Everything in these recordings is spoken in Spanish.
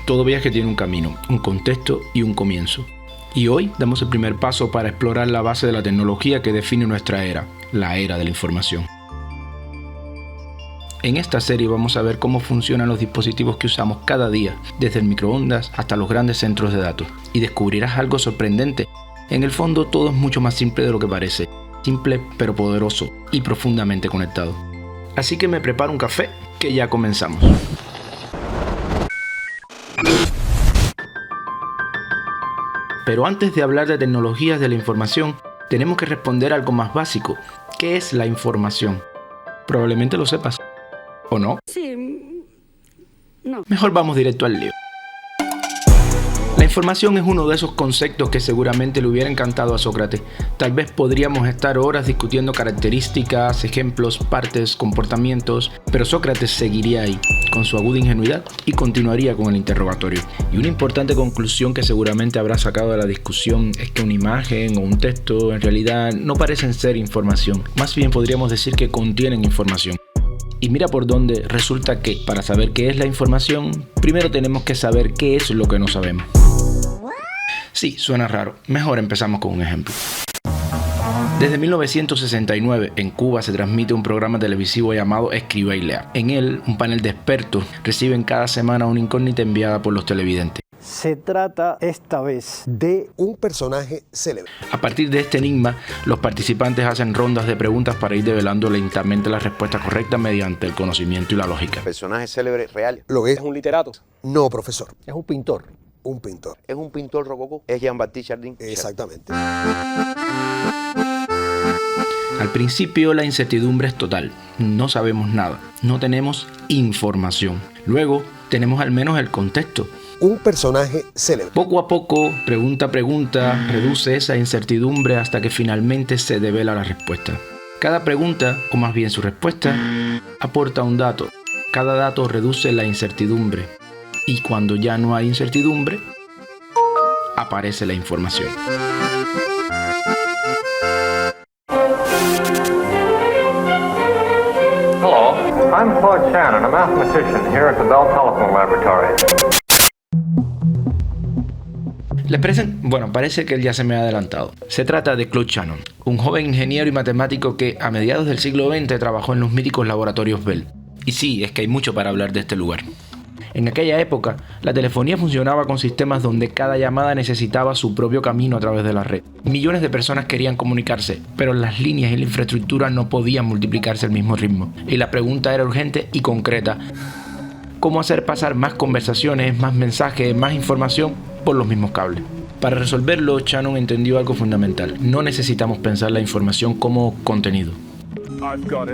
Todo viaje tiene un camino, un contexto y un comienzo. Y hoy damos el primer paso para explorar la base de la tecnología que define nuestra era, la era de la información. En esta serie vamos a ver cómo funcionan los dispositivos que usamos cada día, desde el microondas hasta los grandes centros de datos. Y descubrirás algo sorprendente. En el fondo todo es mucho más simple de lo que parece. Simple pero poderoso y profundamente conectado. Así que me preparo un café, que ya comenzamos. Pero antes de hablar de tecnologías de la información, tenemos que responder algo más básico. ¿Qué es la información? Probablemente lo sepas. ¿O no? Sí, no. Mejor vamos directo al lío. La información es uno de esos conceptos que seguramente le hubiera encantado a Sócrates. Tal vez podríamos estar horas discutiendo características, ejemplos, partes, comportamientos, pero Sócrates seguiría ahí, con su aguda ingenuidad, y continuaría con el interrogatorio. Y una importante conclusión que seguramente habrá sacado de la discusión es que una imagen o un texto en realidad no parecen ser información. Más bien podríamos decir que contienen información. Y mira por dónde resulta que, para saber qué es la información, primero tenemos que saber qué es lo que no sabemos. Sí, suena raro. Mejor empezamos con un ejemplo. Desde 1969, en Cuba se transmite un programa televisivo llamado Escriba y Lea. En él, un panel de expertos reciben cada semana una incógnita enviada por los televidentes. Se trata esta vez de un personaje célebre. A partir de este enigma, los participantes hacen rondas de preguntas para ir develando lentamente la respuesta correcta mediante el conocimiento y la lógica. Personaje célebre real. ¿Lo es? ¿Es un literato? No, profesor. es un pintor. Un pintor. ¿Es un pintor rococó? ¿Es Jean-Baptiste Chardin? Exactamente. Al principio la incertidumbre es total. No sabemos nada. No tenemos información. Luego tenemos al menos el contexto. Un personaje célebre. Poco a poco, pregunta a pregunta, reduce esa incertidumbre hasta que finalmente se devela la respuesta. Cada pregunta, o más bien su respuesta, aporta un dato. Cada dato reduce la incertidumbre. Y cuando ya no hay incertidumbre, aparece la información. Hello, I'm Claude Shannon, a mathematician here at the Bell Telephone Laboratory. Parece que él ya se me ha adelantado. Se trata de Claude Shannon, un joven ingeniero y matemático que a mediados del siglo XX trabajó en los míticos laboratorios Bell. Y sí, es que hay mucho para hablar de este lugar. En aquella época, la telefonía funcionaba con sistemas donde cada llamada necesitaba su propio camino a través de la red. Millones de personas querían comunicarse, pero las líneas y la infraestructura no podían multiplicarse al mismo ritmo. Y la pregunta era urgente y concreta. ¿Cómo hacer pasar más conversaciones, más mensajes, más información por los mismos cables? Para resolverlo, Shannon entendió algo fundamental. No necesitamos pensar la información como contenido.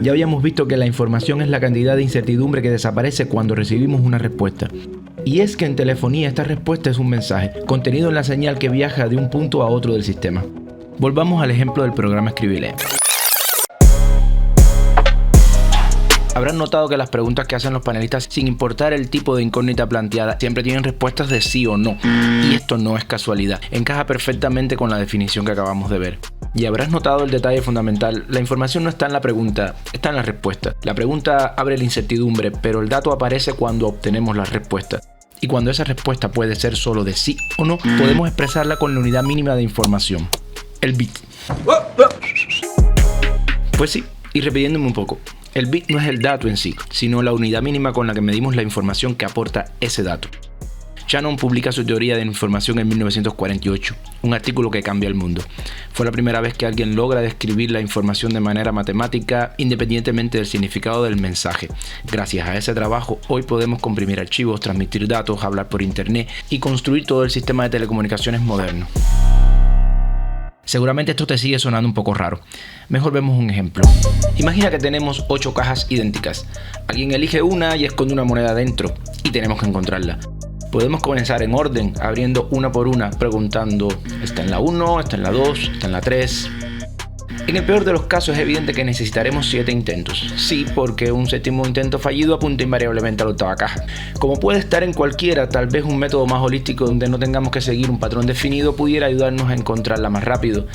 Ya habíamos visto que la información es la cantidad de incertidumbre que desaparece cuando recibimos una respuesta. Y es que en telefonía esta respuesta es un mensaje, contenido en la señal que viaja de un punto a otro del sistema. Volvamos al ejemplo del programa Escriba y Lea. Habrán notado que las preguntas que hacen los panelistas, sin importar el tipo de incógnita planteada, siempre tienen respuestas de sí o no. Y esto no es casualidad, encaja perfectamente con la definición que acabamos de ver. Y habrás notado el detalle fundamental, la información no está en la pregunta, está en la respuesta. La pregunta abre la incertidumbre, pero el dato aparece cuando obtenemos la respuesta. Y cuando esa respuesta puede ser solo de sí o no, podemos expresarla con la unidad mínima de información, el bit. Pues sí, y repitiéndome un poco. El bit no es el dato en sí, sino la unidad mínima con la que medimos la información que aporta ese dato. Shannon publica su teoría de información en 1948, un artículo que cambia el mundo. Fue la primera vez que alguien logra describir la información de manera matemática independientemente del significado del mensaje. Gracias a ese trabajo, hoy podemos comprimir archivos, transmitir datos, hablar por internet y construir todo el sistema de telecomunicaciones moderno. Seguramente esto te sigue sonando un poco raro. Mejor vemos un ejemplo. Imagina que tenemos 8 cajas idénticas. Alguien elige una y esconde una moneda dentro y tenemos que encontrarla. Podemos comenzar en orden, abriendo una por una, preguntando: ¿está en la 1? ¿Está en la 2? ¿Está en la 3? En el peor de los casos es evidente que necesitaremos 7 intentos. Sí, porque un séptimo intento fallido apunta invariablemente a la octava caja. Como puede estar en cualquiera, tal vez un método más holístico donde no tengamos que seguir un patrón definido pudiera ayudarnos a encontrarla más rápido.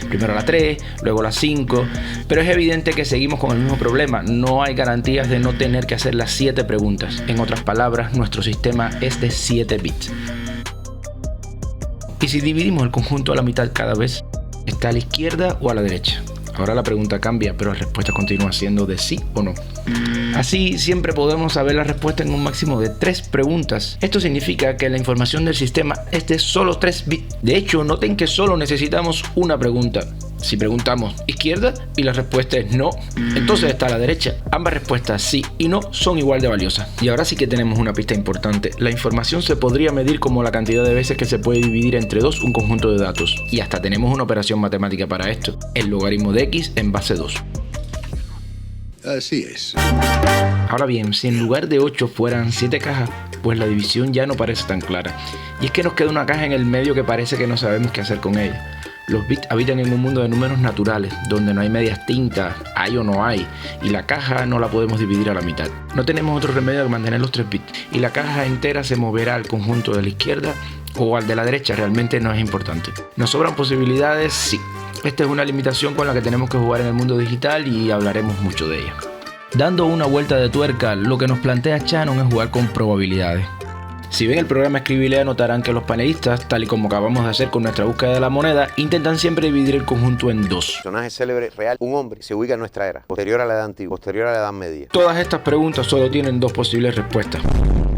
Primero la 3, luego la 5, pero es evidente que seguimos con el mismo problema. No hay garantías de no tener que hacer las 7 preguntas. En otras palabras, nuestro sistema es de 7 bits. ¿Y si dividimos el conjunto a la mitad cada vez? ¿Está a la izquierda o a la derecha? Ahora la pregunta cambia, pero la respuesta continúa siendo de sí o no. Así siempre podemos saber la respuesta en un máximo de 3 preguntas. Esto significa que la información del sistema es de solo 3 bits. De hecho, noten que solo necesitamos una pregunta. Si preguntamos izquierda y la respuesta es no, entonces está a la derecha. Ambas respuestas sí y no son igual de valiosas. Y ahora sí que tenemos una pista importante. La información se podría medir como la cantidad de veces que se puede dividir entre 2 un conjunto de datos. Y hasta tenemos una operación matemática para esto. El logaritmo de x en base 2. Así es. Ahora bien, si en lugar de 8 fueran 7 cajas, pues la división ya no parece tan clara. Y es que nos queda una caja en el medio que parece que no sabemos qué hacer con ella. Los bits habitan en un mundo de números naturales, donde no hay medias tintas, hay o no hay, y la caja no la podemos dividir a la mitad. No tenemos otro remedio que mantener los 3 bits, y la caja entera se moverá al conjunto de la izquierda o al de la derecha, realmente no es importante. ¿Nos sobran posibilidades? Sí. Esta es una limitación con la que tenemos que jugar en el mundo digital y hablaremos mucho de ella. Dando una vuelta de tuerca, lo que nos plantea Shannon es jugar con probabilidades. Si ven el programa Scribbler, notarán que los panelistas, tal y como acabamos de hacer con nuestra búsqueda de la moneda, intentan siempre dividir el conjunto en 2. Personaje célebre real, un hombre, se ubica en nuestra era, posterior a la edad antigua, posterior a la edad media. Todas estas preguntas solo tienen 2 posibles respuestas.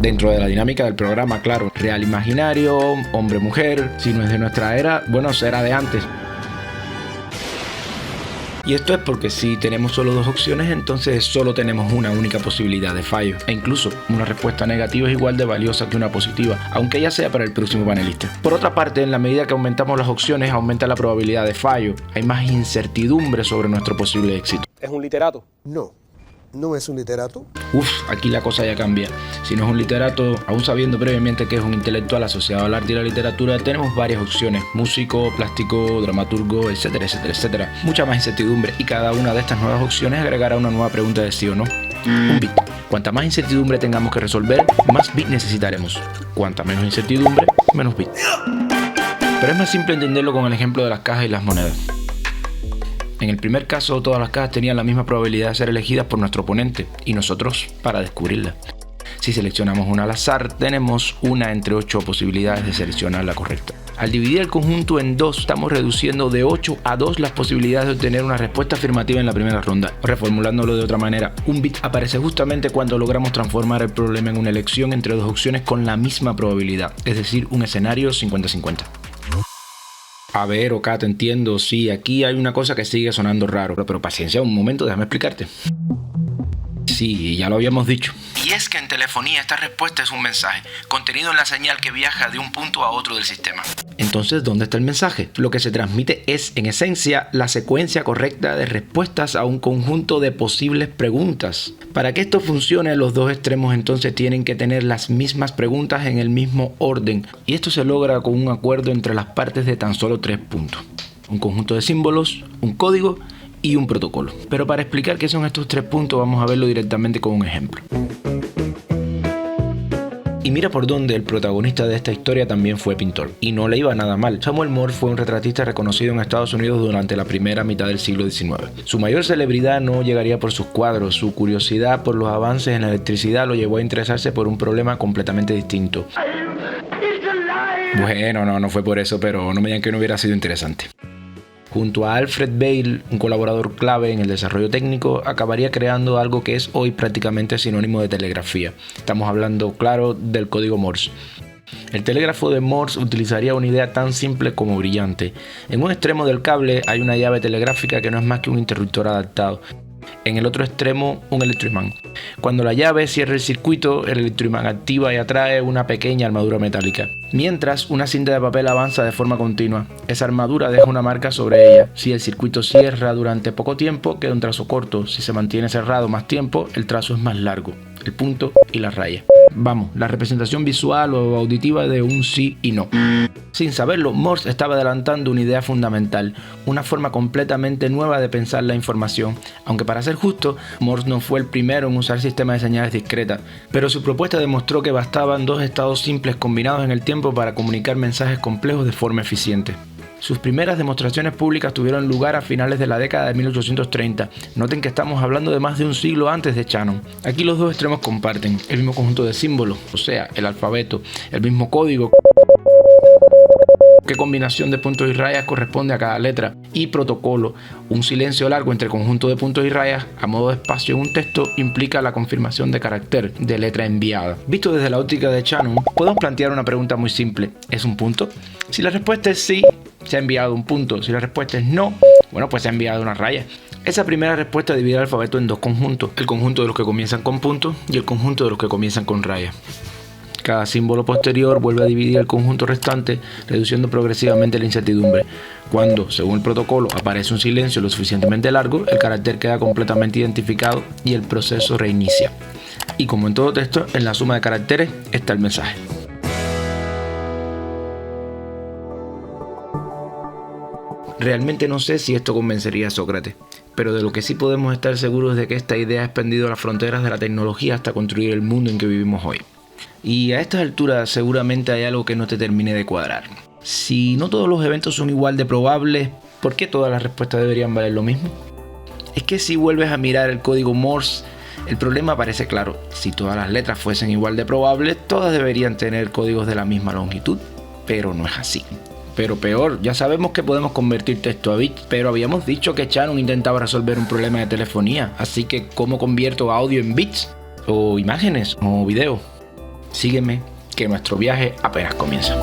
Dentro de la dinámica del programa, claro, real imaginario, hombre-mujer, si no es de nuestra era, bueno, será de antes. Y esto es porque si tenemos solo 2 opciones, entonces solo tenemos una única posibilidad de fallo. E incluso una respuesta negativa es igual de valiosa que una positiva, aunque ella sea para el próximo panelista. Por otra parte, en la medida que aumentamos las opciones, aumenta la probabilidad de fallo. Hay más incertidumbre sobre nuestro posible éxito. ¿Es un literato? No. ¿No es un literato? Aquí la cosa ya cambia. Si no es un literato, aún sabiendo previamente que es un intelectual asociado al arte y la literatura, tenemos varias opciones: músico, plástico, dramaturgo, etcétera, etcétera, etcétera. Mucha más incertidumbre, y cada una de estas nuevas opciones agregará una nueva pregunta de sí o no. Un bit. Cuanta más incertidumbre tengamos que resolver, más bit necesitaremos. Cuanta menos incertidumbre, menos bit. Pero es más simple entenderlo con el ejemplo de las cajas y las monedas. En el primer caso, todas las cajas tenían la misma probabilidad de ser elegidas por nuestro oponente y nosotros para descubrirla. Si seleccionamos una al azar, tenemos una entre 8 posibilidades de seleccionar la correcta. Al dividir el conjunto en 2, estamos reduciendo de 8 a 2 las posibilidades de obtener una respuesta afirmativa en la primera ronda. Reformulándolo de otra manera, un bit aparece justamente cuando logramos transformar el problema en una elección entre 2 opciones con la misma probabilidad, es decir, un escenario 50-50. A ver, Oka, te entiendo, sí, aquí hay una cosa que sigue sonando raro, pero paciencia un momento, déjame explicarte. Sí, ya lo habíamos dicho. Y es que en telefonía esta respuesta es un mensaje, contenido en la señal que viaja de un punto a otro del sistema. Entonces, ¿dónde está el mensaje? Lo que se transmite es, en esencia, la secuencia correcta de respuestas a un conjunto de posibles preguntas. Para que esto funcione, los 2 extremos entonces tienen que tener las mismas preguntas en el mismo orden. Y esto se logra con un acuerdo entre las partes de tan solo 3 puntos. Un conjunto de símbolos, un código y un protocolo. Pero para explicar qué son estos 3 puntos, vamos a verlo directamente con un ejemplo. Y mira por dónde el protagonista de esta historia también fue pintor. Y no le iba nada mal. Samuel Morse fue un retratista reconocido en Estados Unidos durante la primera mitad del siglo XIX. Su mayor celebridad no llegaría por sus cuadros. Su curiosidad por los avances en la electricidad lo llevó a interesarse por un problema completamente distinto. Bueno, no fue por eso, pero no me digan que no hubiera sido interesante. Junto a Alfred Vail, un colaborador clave en el desarrollo técnico, acabaría creando algo que es hoy prácticamente sinónimo de telegrafía. Estamos hablando, claro, del código Morse. El telégrafo de Morse utilizaría una idea tan simple como brillante. En un extremo del cable hay una llave telegráfica que no es más que un interruptor adaptado. En el otro extremo, un electroimán. Cuando la llave cierra el circuito, el electroimán activa y atrae una pequeña armadura metálica. Mientras, una cinta de papel avanza de forma continua. Esa armadura deja una marca sobre ella. Si el circuito cierra durante poco tiempo, queda un trazo corto. Si se mantiene cerrado más tiempo, el trazo es más largo. El punto y la raya. Vamos, la representación visual o auditiva de un sí y no. Sin saberlo, Morse estaba adelantando una idea fundamental, una forma completamente nueva de pensar la información, aunque para ser justo, Morse no fue el primero en usar sistemas de señales discretas, pero su propuesta demostró que bastaban dos estados simples combinados en el tiempo para comunicar mensajes complejos de forma eficiente. Sus primeras demostraciones públicas tuvieron lugar a finales de la década de 1830. Noten que estamos hablando de más de un siglo antes de Shannon. Aquí los dos extremos comparten el mismo conjunto de símbolos, o sea, el alfabeto, el mismo código, qué combinación de puntos y rayas corresponde a cada letra, y protocolo. Un silencio largo entre el conjunto de puntos y rayas a modo de espacio en un texto implica la confirmación de carácter de letra enviada. Visto desde la óptica de Shannon, podemos plantear una pregunta muy simple. ¿Es un punto? Si la respuesta es sí, se ha enviado un punto. Si la respuesta es no, bueno, pues se ha enviado una raya. Esa primera respuesta divide el alfabeto en dos conjuntos, el conjunto de los que comienzan con puntos y el conjunto de los que comienzan con rayas. Cada símbolo posterior vuelve a dividir el conjunto restante, reduciendo progresivamente la incertidumbre. Cuando, según el protocolo, aparece un silencio lo suficientemente largo, el carácter queda completamente identificado y el proceso reinicia. Y como en todo texto, en la suma de caracteres está el mensaje. Realmente no sé si esto convencería a Sócrates, pero de lo que sí podemos estar seguros es de que esta idea ha expandido las fronteras de la tecnología hasta construir el mundo en que vivimos hoy. Y a estas alturas seguramente hay algo que no te termine de cuadrar. Si no todos los eventos son igual de probables, ¿por qué todas las respuestas deberían valer lo mismo? Es que si vuelves a mirar el código Morse, el problema parece claro. Si todas las letras fuesen igual de probables, todas deberían tener códigos de la misma longitud, pero no es así. Pero peor, ya sabemos que podemos convertir texto a bits, pero habíamos dicho que Shannon intentaba resolver un problema de telefonía, así que ¿cómo convierto audio en bits? ¿O imágenes? ¿O video? Sígueme, que nuestro viaje apenas comienza.